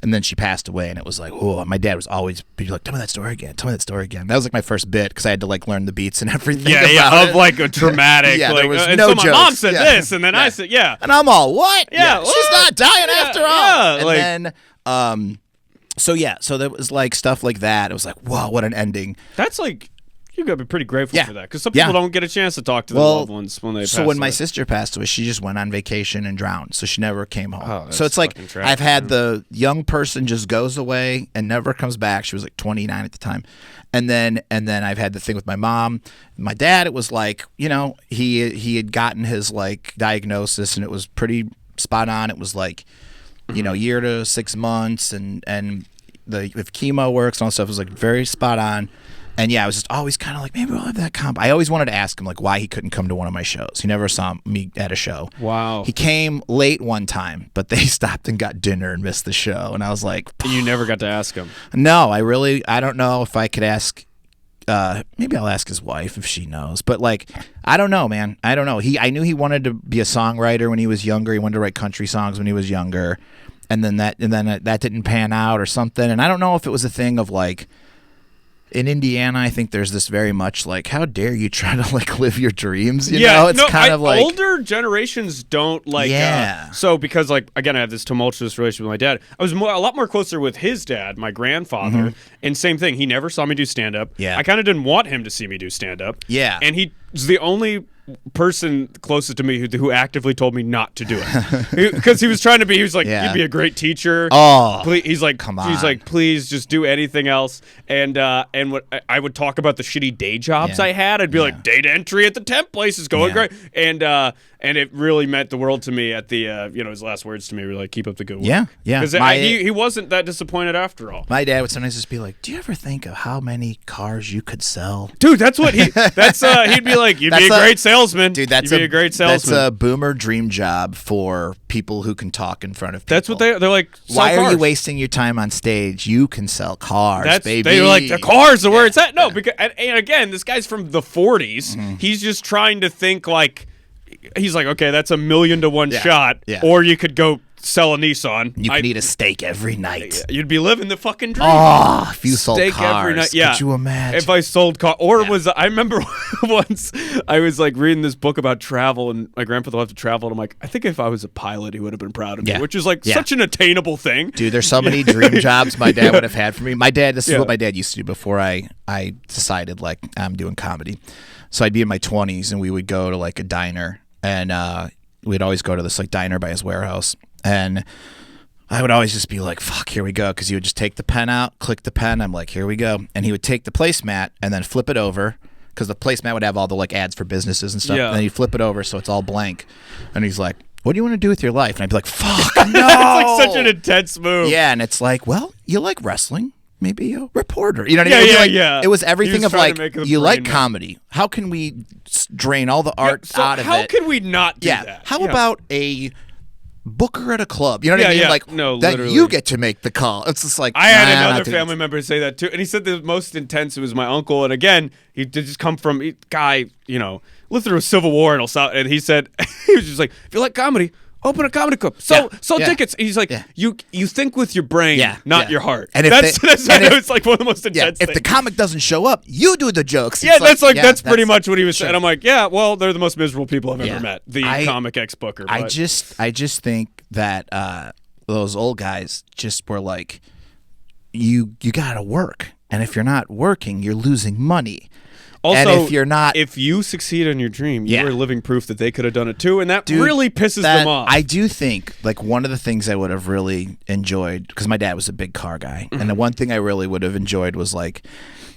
And then she passed away, and it was like, oh, my dad was always be like, tell me that story again. That was like my first bit, because I had to like learn the beats and everything. Of like a dramatic. There was and no so jokes. My mom said this, and then I said, and I'm all, what? Yeah, what? She's not dying after all. And then, so there was like stuff like that. It was like, wow, what an ending. That's like. You gotta be pretty grateful for that, because some people don't get a chance to talk to their loved ones when they pass. So when away. my sister passed away, she just went on vacation and drowned, so she never came home. Oh, so it's like tragic, I've had the young person just goes away and never comes back. She was like 29 at the time, and then I've had the thing with my mom. My dad, it was like he had gotten his like diagnosis, and it was pretty spot on. It was like year to 6 months, and if chemo works and all that stuff, it was like very spot on. And I was just always kind of like, maybe we'll have that comp. I always wanted to ask him like why he couldn't come to one of my shows. He never saw me at a show. Wow. He came late one time, but they stopped and got dinner and missed the show. And I was like, you never got to ask him. No, I don't know if I could ask. Maybe I'll ask his wife if she knows. But like, I don't know, man. I don't know. I knew he wanted to be a songwriter when he was younger. He wanted to write country songs when he was younger, and then that didn't pan out or something. And I don't know if it was a thing of like. In Indiana, I think there's this very much like, how dare you try to like live your dreams? You know, it's kind of like older generations don't like. So because like again, I have this tumultuous relationship with my dad. I was a lot more closer with his dad, my grandfather, and same thing. He never saw me do stand up. Yeah, I kind of didn't want him to see me do stand up. Yeah, and he was the only person closest to me who actively told me not to do it, because he was trying to be. He was like, "You'd be a great teacher." Oh, please. He's like, "Come on." He's like, "Please, just do anything else." And what I would talk about the shitty day jobs I had. I'd be like, "Data entry at the temp place is going great," and it really meant the world to me. At the his last words to me were like, "Keep up the good work." Yeah, Because he wasn't that disappointed after all. My dad would sometimes just be like, "Do you ever think of how many cars you could sell?" Dude, that's what he'd be like. You'd be a great salesman, dude. That's a great salesman. That's a boomer dream job for people who can talk in front of people. That's what they're like. Why are you wasting your time on stage? You can sell cars, baby. They're like, the cars are where it's at. No, because and again, this guy's from the 40s. He's just trying to think like he's like, okay, that's $1 million to 1 shot, or you could go sell a Nissan. You could eat a steak every night. You'd be living the fucking dream. Oh, if you sold steak cars, every night. Yeah. Could you imagine? If I sold cars, I remember once I was like reading this book about travel, and my grandfather loved to travel, and I'm like, I think if I was a pilot, he would have been proud of me, which is like such an attainable thing. Dude, there's so many dream jobs my dad would have had for me. This is what my dad used to do before I decided like I'm doing comedy. So I'd be in my 20s, and we would go to like a diner, and we'd always go to this like diner by his warehouse. And I would always just be like, fuck, here we go. Because he would just take the pen out, click the pen. I'm like, here we go. And he would take the placemat and then flip it over. Because the placemat would have all the like ads for businesses and stuff. Yeah. And then he'd flip it over so it's all blank. And he's like, what do you want to do with your life? And I'd be like, fuck, no. It's like such an intense move. Yeah, and it's like, well, you like wrestling. Maybe a reporter. You know what I mean? Yeah. It was everything of like, you like move. comedy. How can we drain all the art out of it? How can we not do that? How about a booker at a club? You know what I mean? Yeah. Like, no, that literally. you get to make the call. It's just like, I had another family member say that too, and he said the most intense was my uncle, and again, he did just come from guy, lived through a civil war and he said he was just like, if you like comedy, open a comedy club, sell tickets. He's like, you think with your brain, not your heart. And it's like one of the most intense if things. the comic doesn't show up, you do the jokes. That's pretty much what he was saying. And I'm like, yeah, well, they're the most miserable people I've ever met. The comic ex-booker. I just think that those old guys just were like, you gotta work, and if you're not working, you're losing money. Also, and if you succeed in your dream, you are living proof that they could have done it too, and that really pisses them off. I do think, like, one of the things I would have really enjoyed, because my dad was a big car guy, and the one thing I really would have enjoyed was like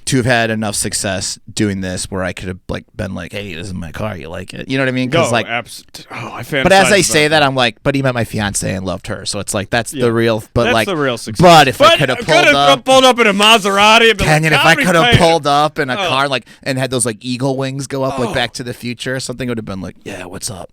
to have had enough success doing this where I could have like been like, hey, this is my car, you like it? You know what I mean? I fantasize. But as I say that, I'm like, but he met my fiance and loved her, so it's like that's the real. But that's like the real success. But if I could have pulled up in a Maserati, Kenyon, if I could have pulled up in a car like and had those like eagle wings go up like Back to the Future or something, would have been like, yeah, what's up?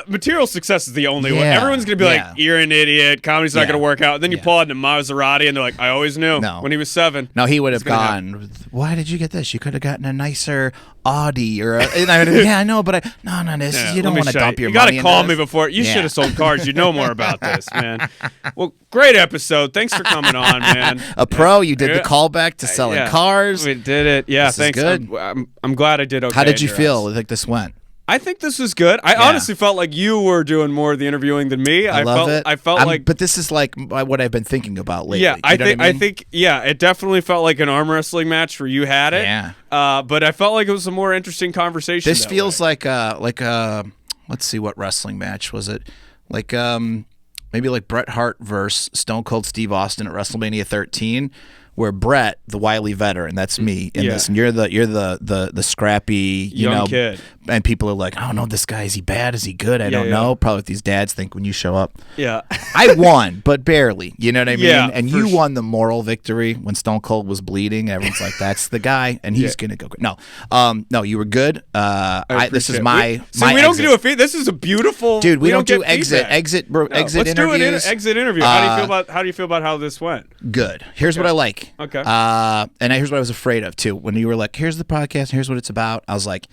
Material success is the only one. Everyone's gonna be like, you're an idiot. Comedy's not gonna work out. And then you pull out in a Maserati, and they're like, I always knew when he was 7. No, he would have gone. Why did you get this? You could have gotten a nicer Audi or I know, but you don't want to dump your money. You gotta call me before. You should have sold cars. You know more about this, man. Well, great episode. Thanks for coming on, man. A pro. You did the callback to selling cars. We did it. Yeah, this thanks. Good. I'm glad I did okay. How did you feel like this went? I think this was good. I honestly felt like you were doing more of the interviewing than me. I felt like, but this is like what I've been thinking about lately. Yeah, I think, it definitely felt like an arm wrestling match where you had it. Yeah. But I felt like it was a more interesting conversation. This feels like let's see, what wrestling match was it? Like maybe like Bret Hart versus Stone Cold Steve Austin at WrestleMania 13. Where Brett, the wily veteran, that's me in this, and you're the scrappy, young kid, and people are like, oh no, this guy, is he bad? Is he good? I don't know. Probably what these dads think when you show up. Yeah, I won, but barely. You know what I mean? Yeah, and you won the moral victory when Stone Cold was bleeding. Everyone's like, that's the guy, and he's gonna go great. No, you were good. This is my. We don't do a feed. This is a beautiful dude. We don't do exit interviews. Let's do an exit interview. How do you feel about how this went? Good. Here's what I like. Okay. And here's what I was afraid of too. When you were like, "Here's the podcast. Here's what it's about," I was like,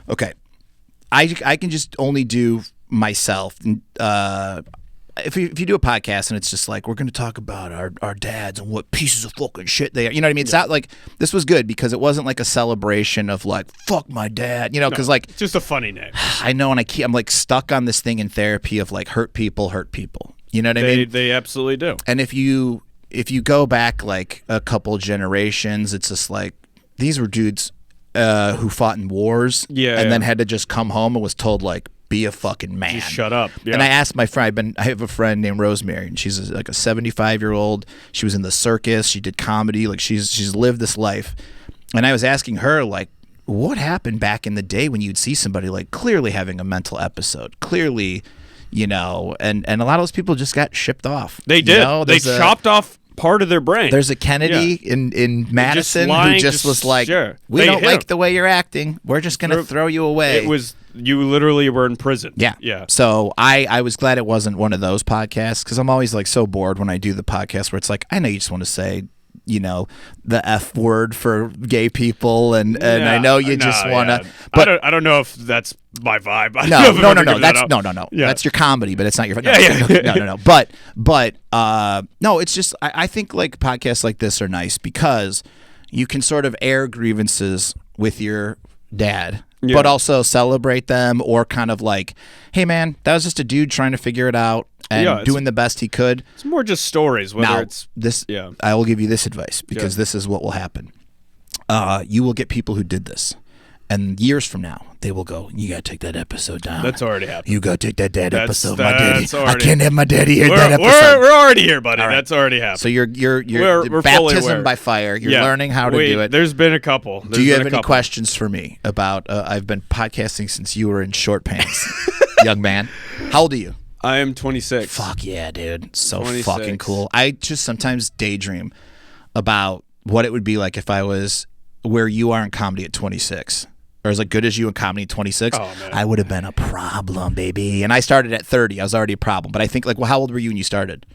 "Okay, I can just only do myself." If you do a podcast and it's just like we're going to talk about our dads and what pieces of fucking shit they are, you know what I mean? It's not like this was good because it wasn't like a celebration of like fuck my dad, because like just a funny name. I know, and I'm like stuck on this thing in therapy of like hurt people. You know what I mean? They absolutely do. And if you go back like a couple generations, it's just like these were dudes who fought in wars and then had to just come home and was told like, be a fucking man. Just shut up. Yeah. And I asked my friend, I have a friend named Rosemary, and she's like a 75-year-old. She was in the circus. She did comedy. Like she's lived this life. And I was asking her like, what happened back in the day when you'd see somebody like clearly having a mental episode, clearly, and a lot of those people just got shipped off. They did. They chopped off part of their brain. There's a Kennedy in Madison who just was like, we don't like the way you're acting. We're just going to throw you away. You literally were in prison. Yeah. So I was glad it wasn't one of those podcasts because I'm always like so bored when I do the podcast where it's like, I know you just want to say the F word for gay people, and I know you just want to. But I don't know if that's my vibe. No. No. Yeah. That's your comedy, but it's not your. No. But no, it's just I think like podcasts like this are nice because you can sort of air grievances with your dad. Yeah. But also celebrate them, or kind of like, hey man, that was just a dude trying to figure it out and doing the best he could. It's more just stories. Whether now, it's this, I will give you this advice because this is what will happen. You will get people who did this, and years from now, they will go, you gotta take that episode down. That's already happened. You gotta take that dad episode. My daddy, I can't have my daddy hear that episode. We're already here, buddy. Right. That's already happened. So we're baptism by fire. You're learning how to do it. There's been a couple. Do you have any questions for me about? I've been podcasting since you were in short pants, young man. How old are you? I am 26. Fuck yeah, dude. So 26. Fucking cool. I just sometimes daydream about what it would be like if I was where you are in comedy at 26. Or as good as you in comedy at 26, I would have been a problem, baby. And I started at 30. I was already a problem. But I think, like, well, how old were you when you started?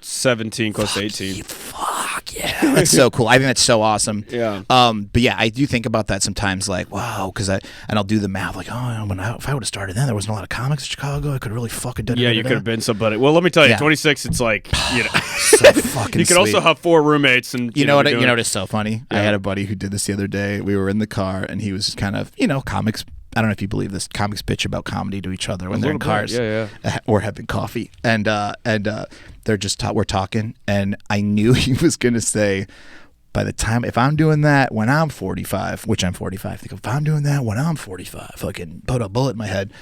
17, close to 18. Fuck yeah. That's so cool. I think that's so awesome. Yeah. But yeah, I do think about that sometimes, like, wow, because I'll do the math, like, if I would have started then, there wasn't a lot of comics in Chicago. I could have really fucking done it. Yeah, you could have been somebody. Well, let me tell you, 26, it's like, so fucking you could also have 4 roommates. And you know what is so funny? Yeah. I had a buddy who did this the other day. We were in the car, and he was kind of, comics. I don't know if you believe this. Comics bitch about comedy to each other when they're in cars, or having coffee, and they're just we're talking, and I knew he was gonna say, by the time if I'm doing that when I'm 45, which I'm 45, if I'm doing that when I'm 45, fucking put a bullet in my head.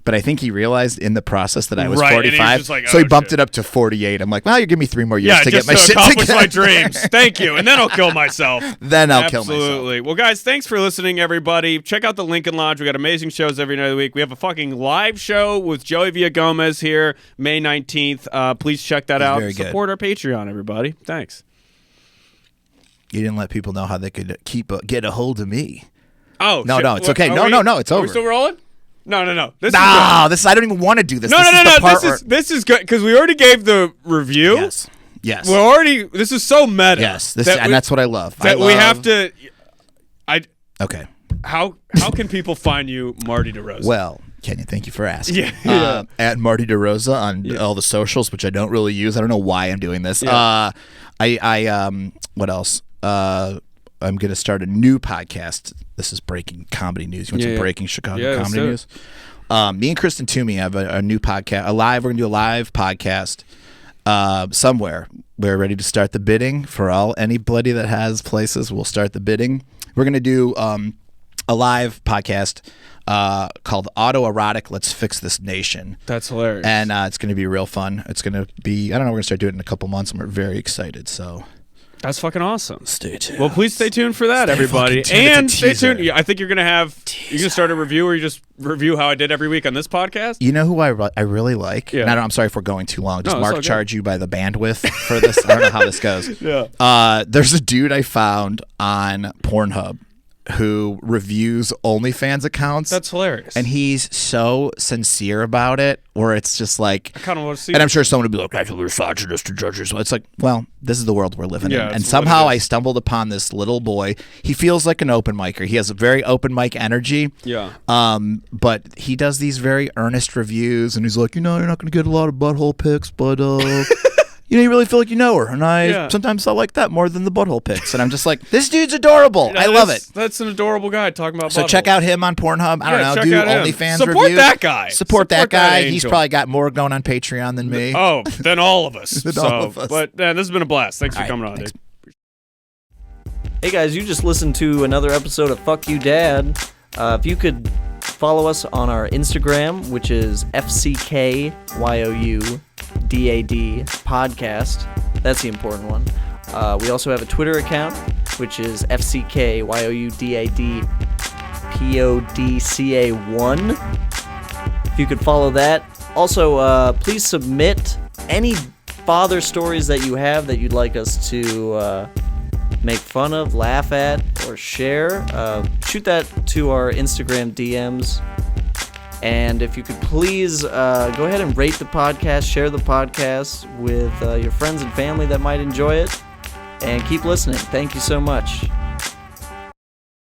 But I think he realized in the process that I was 45, like, so he bumped it up to 48. I'm like, well, you give me 3 more years to get my shit together. Accomplish my dreams. Thank you. And then I'll kill myself. Then I'll kill myself. Absolutely. Well, guys, thanks for listening, everybody. Check out the Lincoln Lodge. We got amazing shows every night of the week. We have a fucking live show with Joey Villagomez here, May 19th. Please check that out. Support our Patreon, everybody. Thanks. You didn't let people know how they could get a hold of me. Oh, no, it's okay. No, it's over. Are we still rolling? No. This I don't even want to do this. No. This is good because we already gave the review. Yes. This is so meta. Yes. That's what I love. We have to. Okay. How can people find you, Marty DeRosa? Well, Kenny, thank you for asking. Yeah. At Marty DeRosa on all the socials, which I don't really use. I don't know why I'm doing this. Yeah. What else? I'm going to start a new podcast. This is breaking comedy news. You want some breaking Chicago comedy news? Me and Kristen Toomey have a new podcast. We're going to do a live podcast somewhere. We're ready to start the bidding for anybody that has places. We'll start the bidding. We're going to do a live podcast called Autoerotic Let's Fix This Nation. That's hilarious. And it's going to be real fun. It's going to be, I don't know, we're going to start doing it in a couple months, and we're very excited. So that's fucking awesome. Stay tuned. Well, please stay tuned for that, everybody. And stay tuned. I think you're going to start a review where you just review how I did every week on this podcast. You know who I really like? Yeah. And I'm sorry if we're going too long. Does Mark charge you by the bandwidth for this? I don't know how this goes. Yeah. There's a dude I found on Pornhub who reviews OnlyFans accounts. That's hilarious. And he's so sincere about it, where it's just like, I kind of want to see. And I'm sure someone would be like, "I feel misogynist to judges." It's like, well, this is the world we're living in. And somehow I stumbled upon this little boy. He feels like an open micer. He has a very open mic energy. Yeah. But he does these very earnest reviews, and he's like, you're not going to get a lot of butthole pics, but you really feel like you know her, and sometimes I like that more than the butthole pics. And I'm just like, this dude's adorable. I love it. That's an adorable guy talking about. So buttholes. Check out him on Pornhub. I don't know, do OnlyFans review. Support that guy. Support that guy. He's probably got more going on Patreon than me. Oh, than all of us. All of us. But this has been a blast. Thanks for coming on, dude. Hey guys, you just listened to another episode of Fuck You Dad. If you could follow us on our Instagram, which is FCKYOUDAD podcast. That's the important one. We also have a Twitter account, which is FCKYOUDADPODCA1. If you could follow that. Also, please submit any father stories that you have that you'd like us to make fun of, laugh at, or share. Shoot that to our Instagram DMs. And if you could please go ahead and rate the podcast, share the podcast with your friends and family that might enjoy it. and keep listening. Thank you so much.